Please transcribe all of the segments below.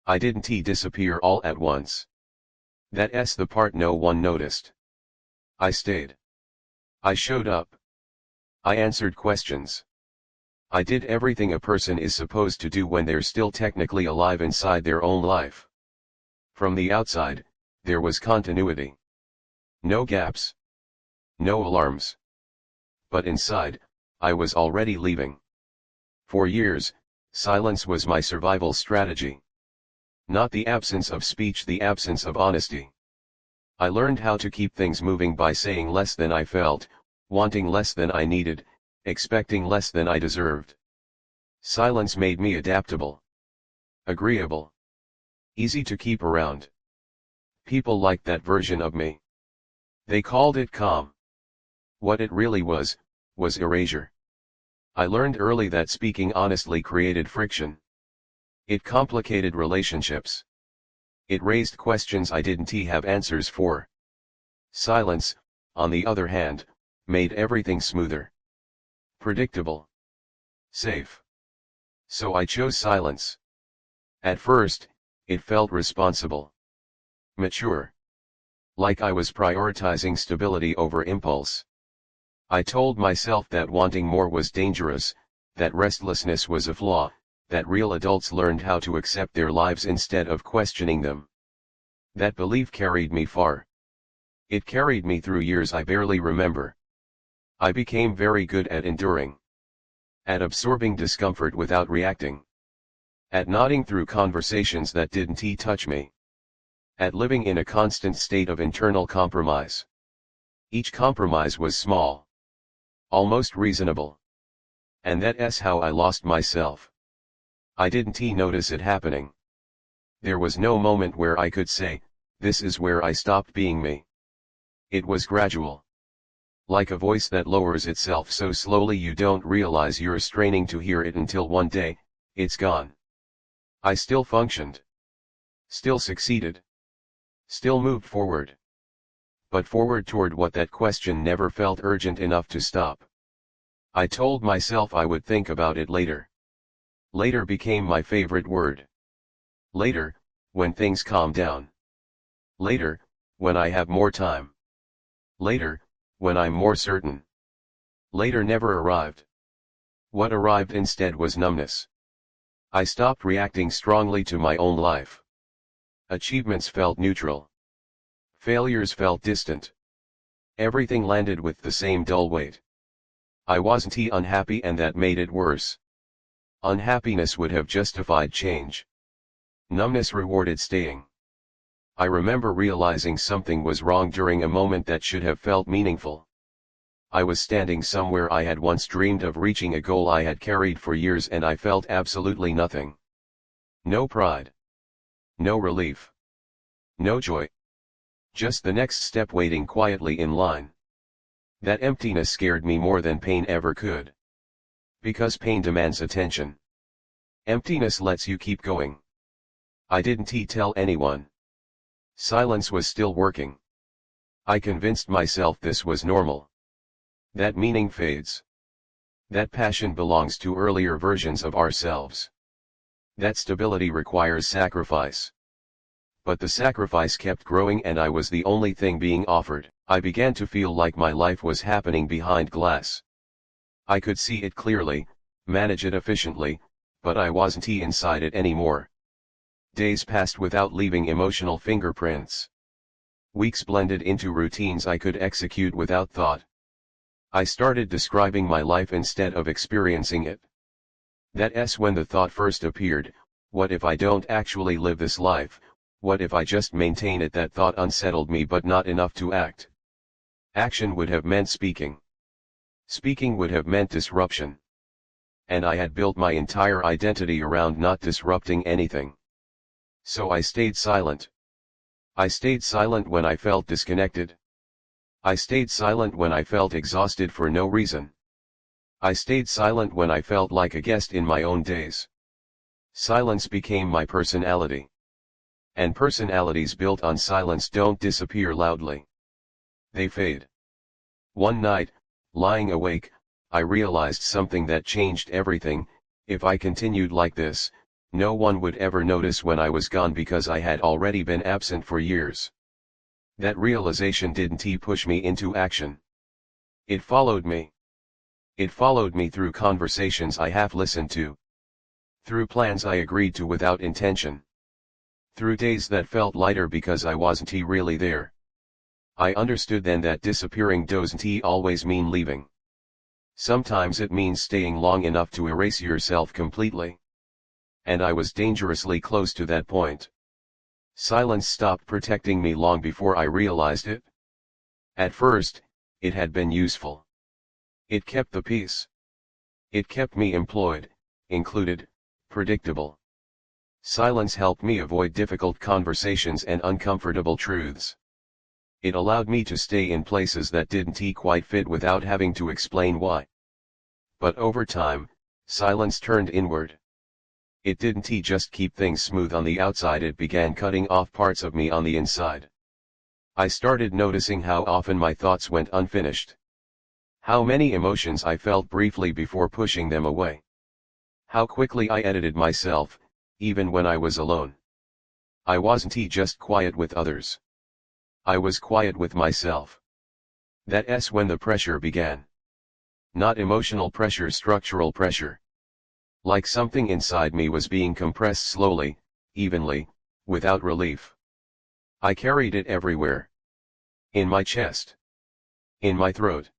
I didn't disappear all at once. That's the part no one noticed. I stayed. I showed up. I answered questions. I did everything a person is supposed to do when they're still technically alive inside their own life. From the outside, there was continuity. No gaps. No alarms. But inside, I was already leaving. For years, silence was my survival strategy. Not the absence of speech, the absence of honesty. I learned how to keep things moving by saying less than I felt, wanting less than I needed, expecting less than I deserved. Silence made me adaptable. Agreeable. Easy to keep around. People liked that version of me. They called it calm. What it really was erasure. I learned early that speaking honestly created friction. It complicated relationships. It raised questions I didn't have answers for. Silence, on the other hand, made everything smoother. Predictable. Safe. So I chose silence. At first, it felt responsible. Mature. Like I was prioritizing stability over impulse. I told myself that wanting more was dangerous, that restlessness was a flaw, that real adults learned how to accept their lives instead of questioning them. That belief carried me far. It carried me through years I barely remember. I became very good at enduring. At absorbing discomfort without reacting. At nodding through conversations that didn't touch me. At living in a constant state of internal compromise. Each compromise was small. Almost reasonable. And that's how I lost myself. I didn't notice it happening. There was no moment where I could say, this is where I stopped being me. It was gradual. Like a voice that lowers itself so slowly you don't realize you're straining to hear it until one day, it's gone. I still functioned. Still succeeded. Still moved forward. But forward toward what that question never felt urgent enough to stop. I told myself I would think about it later. Later became my favorite word. Later, when things calm down. Later, when I have more time. Later, when I'm more certain. Later never arrived. What arrived instead was numbness. I stopped reacting strongly to my own life. Achievements felt neutral. Failures felt distant. Everything landed with the same dull weight. I wasn't unhappy, and that made it worse. Unhappiness would have justified change. Numbness rewarded staying. I remember realizing something was wrong during a moment that should have felt meaningful. I was standing somewhere I had once dreamed of reaching, a goal I had carried for years, and I felt absolutely nothing. No pride. No relief. No joy. Just the next step waiting quietly in line. That emptiness scared me more than pain ever could. Because pain demands attention. Emptiness lets you keep going. I didn't tell anyone. Silence was still working. I convinced myself this was normal. That meaning fades. That passion belongs to earlier versions of ourselves. That stability requires sacrifice. But the sacrifice kept growing, and I was the only thing being offered. I began to feel like my life was happening behind glass. I could see it clearly, manage it efficiently, but I wasn't inside it anymore. Days passed without leaving emotional fingerprints. Weeks blended into routines I could execute without thought. I started describing my life instead of experiencing it. That's when the thought first appeared, what if I don't actually live this life? What if I just maintain it? That thought unsettled me, but not enough to act. Action would have meant speaking. Speaking would have meant disruption. And I had built my entire identity around not disrupting anything. So I stayed silent. I stayed silent when I felt disconnected. I stayed silent when I felt exhausted for no reason. I stayed silent when I felt like a guest in my own days. Silence became my personality. And personalities built on silence don't disappear loudly. They fade. One night, lying awake, I realized something that changed everything. If I continued like this, no one would ever notice when I was gone because I had already been absent for years. That realization didn't push me into action. It followed me. It followed me through conversations I half listened to. Through plans I agreed to without intention. Through days that felt lighter because I wasn't really there. I understood then that disappearing doesn't always mean leaving. Sometimes it means staying long enough to erase yourself completely. And I was dangerously close to that point. Silence stopped protecting me long before I realized it. At first, it had been useful. It kept the peace. It kept me employed, included, predictable. Silence helped me avoid difficult conversations and uncomfortable truths. It allowed me to stay in places that didn't quite fit without having to explain why. But over time, silence turned inward. It didn't just keep things smooth on the outside, it began cutting off parts of me on the inside. I started noticing how often my thoughts went unfinished. How many emotions I felt briefly before pushing them away. How quickly I edited myself, even when I was alone. I wasn't just quiet with others. I was quiet with myself. That's when the pressure began. Not emotional pressure, structural pressure. Like something inside me was being compressed slowly, evenly, without relief. I carried it everywhere. In my chest. In my throat.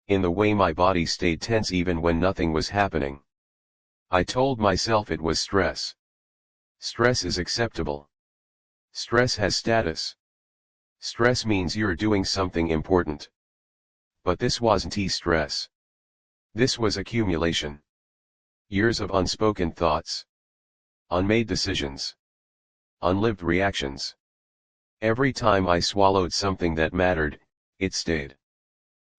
In the way my body stayed tense even when nothing was happening. I told myself it was stress. Stress is acceptable. Stress has status. Stress means you're doing something important. But this wasn't stress. This was accumulation. Years of unspoken thoughts. Unmade decisions. Unlived reactions. Every time I swallowed something that mattered, it stayed.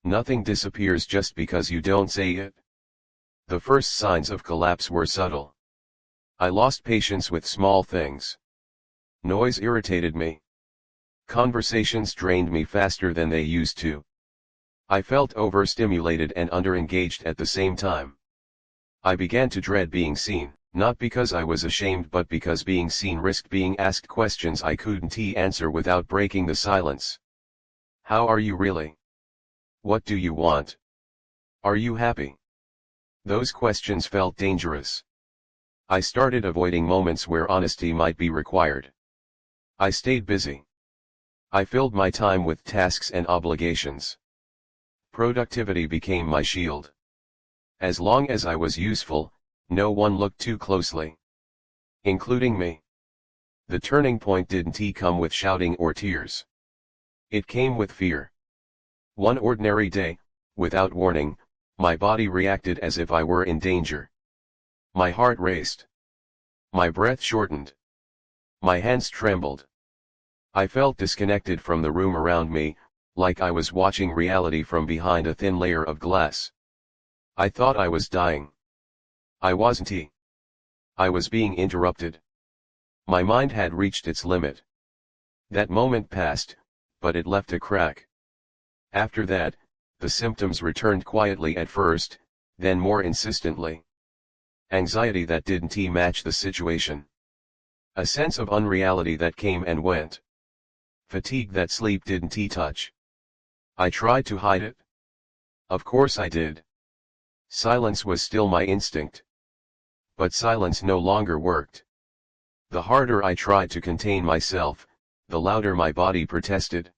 Nothing disappears just because you don't say it. The first signs of collapse were subtle. I lost patience with small things. Noise irritated me. Conversations drained me faster than they used to. I felt overstimulated and underengaged at the same time. I began to dread being seen, not because I was ashamed but because being seen risked being asked questions I couldn't answer without breaking the silence. How are you really? What do you want? Are you happy? Those questions felt dangerous. I started avoiding moments where honesty might be required. I stayed busy. I filled my time with tasks and obligations. Productivity became my shield. As long as I was useful, no one looked too closely. Including me. The turning point didn't come with shouting or tears. It came with fear. One ordinary day, without warning, my body reacted as if I were in danger. My heart raced. My breath shortened. My hands trembled. I felt disconnected from the room around me, like I was watching reality from behind a thin layer of glass. I thought I was dying. I wasn't. I was being interrupted. My mind had reached its limit. That moment passed, but it left a crack. After that, the symptoms returned quietly at first, then more insistently. Anxiety that didn't match the situation. A sense of unreality that came and went. Fatigue that sleep didn't touch. I tried to hide it. Of course I did. Silence was still my instinct. But silence no longer worked. The harder I tried to contain myself, the louder my body protested.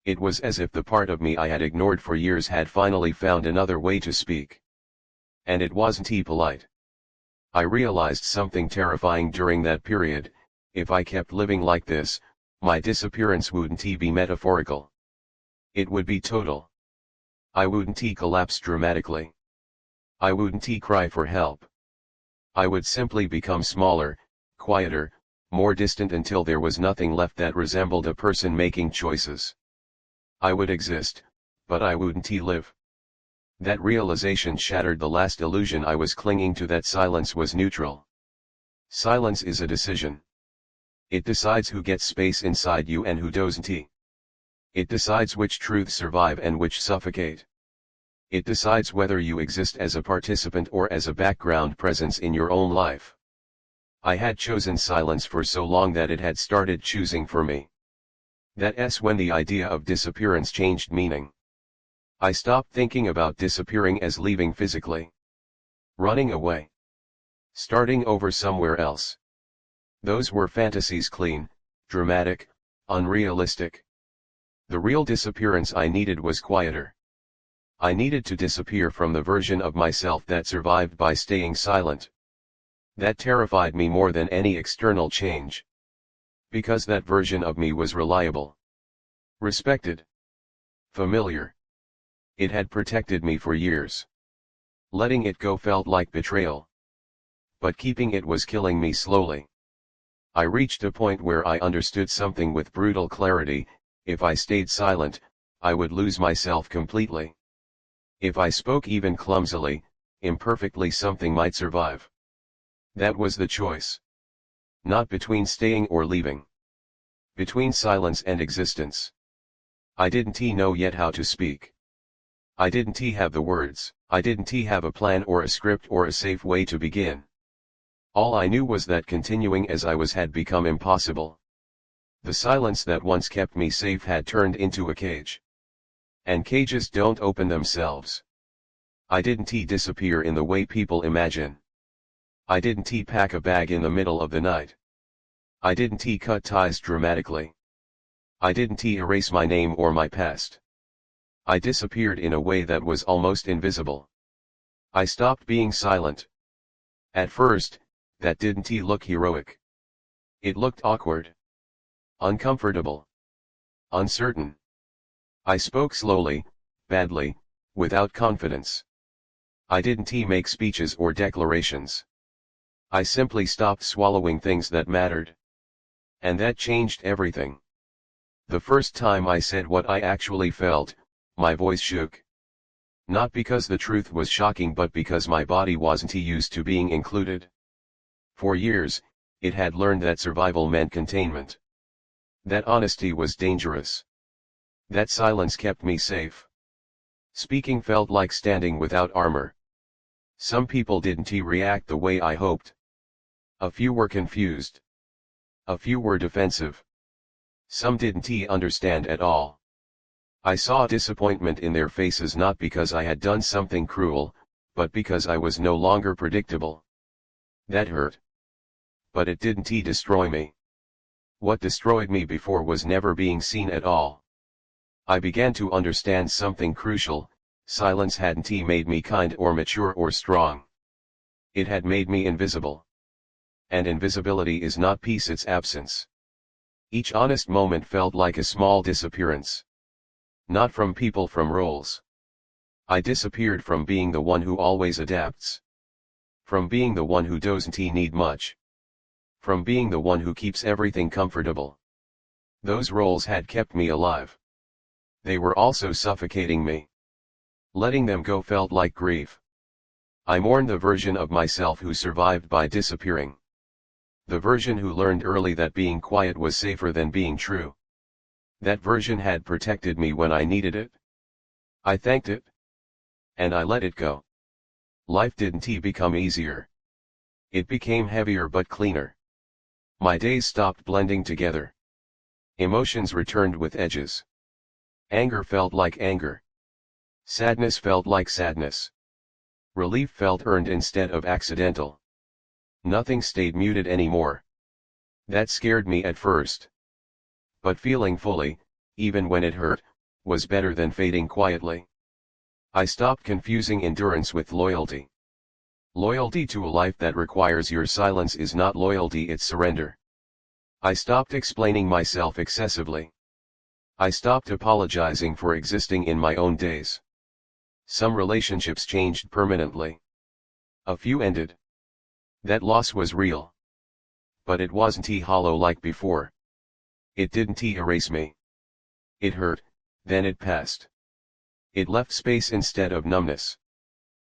It was as if the part of me I had ignored for years had finally found another way to speak. And it wasn't polite. I realized something terrifying during that period: if I kept living like this, my disappearance wouldn't be metaphorical. It would be total. I wouldn't collapse dramatically. I wouldn't cry for help. I would simply become smaller, quieter, more distant until there was nothing left that resembled a person making choices. I would exist, but I wouldn't live. That realization shattered the last illusion I was clinging to, that silence was neutral. Silence is a decision. It decides who gets space inside you and who doesn't. It decides which truths survive and which suffocate. It decides whether you exist as a participant or as a background presence in your own life. I had chosen silence for so long that it had started choosing for me. That's when the idea of disappearance changed meaning. I stopped thinking about disappearing as leaving physically. Running away. Starting over somewhere else. Those were fantasies, clean, dramatic, unrealistic. The real disappearance I needed was quieter. I needed to disappear from the version of myself that survived by staying silent. That terrified me more than any external change. Because that version of me was reliable. Respected. Familiar. It had protected me for years. Letting it go felt like betrayal. But keeping it was killing me slowly. I reached a point where I understood something with brutal clarity: if I stayed silent, I would lose myself completely. If I spoke even clumsily, imperfectly, something might survive. That was the choice. Not between staying or leaving. Between silence and existence. I didn't know yet how to speak. I didn't have the words. I didn't have a plan or a script or a safe way to begin. All I knew was that continuing as I was had become impossible. The silence that once kept me safe had turned into a cage. And cages don't open themselves. I didn't disappear in the way people imagine. I didn't pack a bag in the middle of the night. I didn't cut ties dramatically. I didn't erase my name or my past. I disappeared in a way that was almost invisible. I stopped being silent. At first, that didn't look heroic. It looked awkward. Uncomfortable. Uncertain. I spoke slowly, badly, without confidence. I didn't make speeches or declarations. I simply stopped swallowing things that mattered. And that changed everything. The first time I said what I actually felt, my voice shook. Not because the truth was shocking, but because my body wasn't used to being included. For years, it had learned that survival meant containment. That honesty was dangerous. That silence kept me safe. Speaking felt like standing without armor. Some people didn't react the way I hoped. A few were confused. A few were defensive. Some didn't understand at all. I saw disappointment in their faces, not because I had done something cruel, but because I was no longer predictable. That hurt. But it didn't destroy me. What destroyed me before was never being seen at all. I began to understand something crucial: silence hadn't made me kind or mature or strong. It had made me invisible. And invisibility is not peace, it's absence. Each honest moment felt like a small disappearance. Not from people, from roles. I disappeared from being the one who always adapts. From being the one who doesn't need much. From being the one who keeps everything comfortable. Those roles had kept me alive. They were also suffocating me. Letting them go felt like grief. I mourned the version of myself who survived by disappearing. The version who learned early that being quiet was safer than being true. That version had protected me when I needed it. I thanked it. And I let it go. Life didn't become easier. It became heavier but cleaner. My days stopped blending together. Emotions returned with edges. Anger felt like anger. Sadness felt like sadness. Relief felt earned instead of accidental. Nothing stayed muted anymore. That scared me at first. But feeling fully, even when it hurt, was better than fading quietly. I stopped confusing endurance with loyalty. Loyalty to a life that requires your silence is not loyalty, it's surrender. I stopped explaining myself excessively. I stopped apologizing for existing in my own days. Some relationships changed permanently. A few ended. That loss was real. But it wasn't hollow like before. It didn't erase me. It hurt, then it passed. It left space instead of numbness.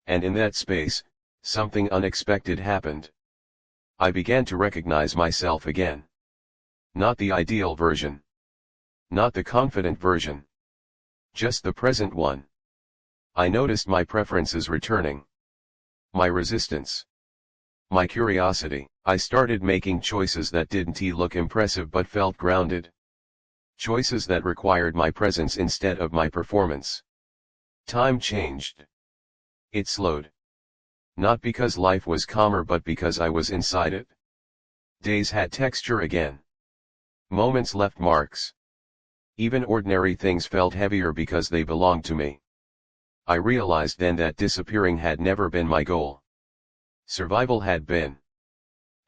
And in that space, something unexpected happened. I began to recognize myself again. Not the ideal version. Not the confident version. Just the present one. I noticed my preferences returning. My resistance. My curiosity. I started making choices that didn't look impressive but felt grounded. Choices that required my presence instead of my performance. Time changed. It slowed. Not because life was calmer but because I was inside it. Days had texture again. Moments left marks. Even ordinary things felt heavier because they belonged to me. I realized then that disappearing had never been my goal. Survival had been.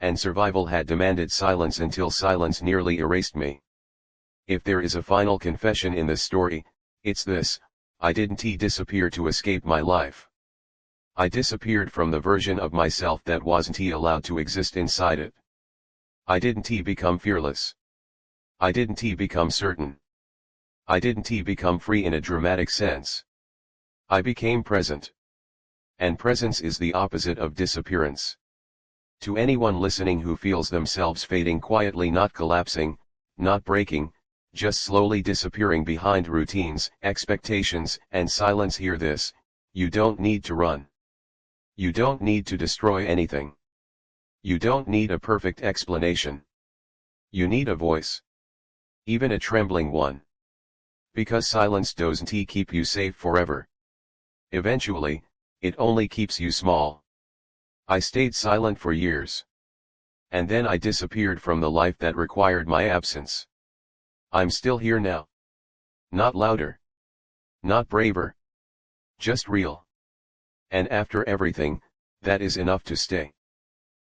And survival had demanded silence until silence nearly erased me. If there is a final confession in this story, it's this: I didn't disappear to escape my life. I disappeared from the version of myself that wasn't allowed to exist inside it. I didn't become fearless. I didn't become certain. I didn't become free in a dramatic sense. I became present. And presence is the opposite of disappearance. To anyone listening who feels themselves fading quietly, not collapsing, not breaking, just slowly disappearing behind routines, expectations, and silence, hear this: you don't need to run. You don't need to destroy anything. You don't need a perfect explanation. You need a voice. Even a trembling one. Because silence doesn't keep you safe forever. Eventually, it only keeps you small. I stayed silent for years. And then I disappeared from the life that required my absence. I'm still here now. Not louder. Not braver. Just real. And after everything, that is enough to stay.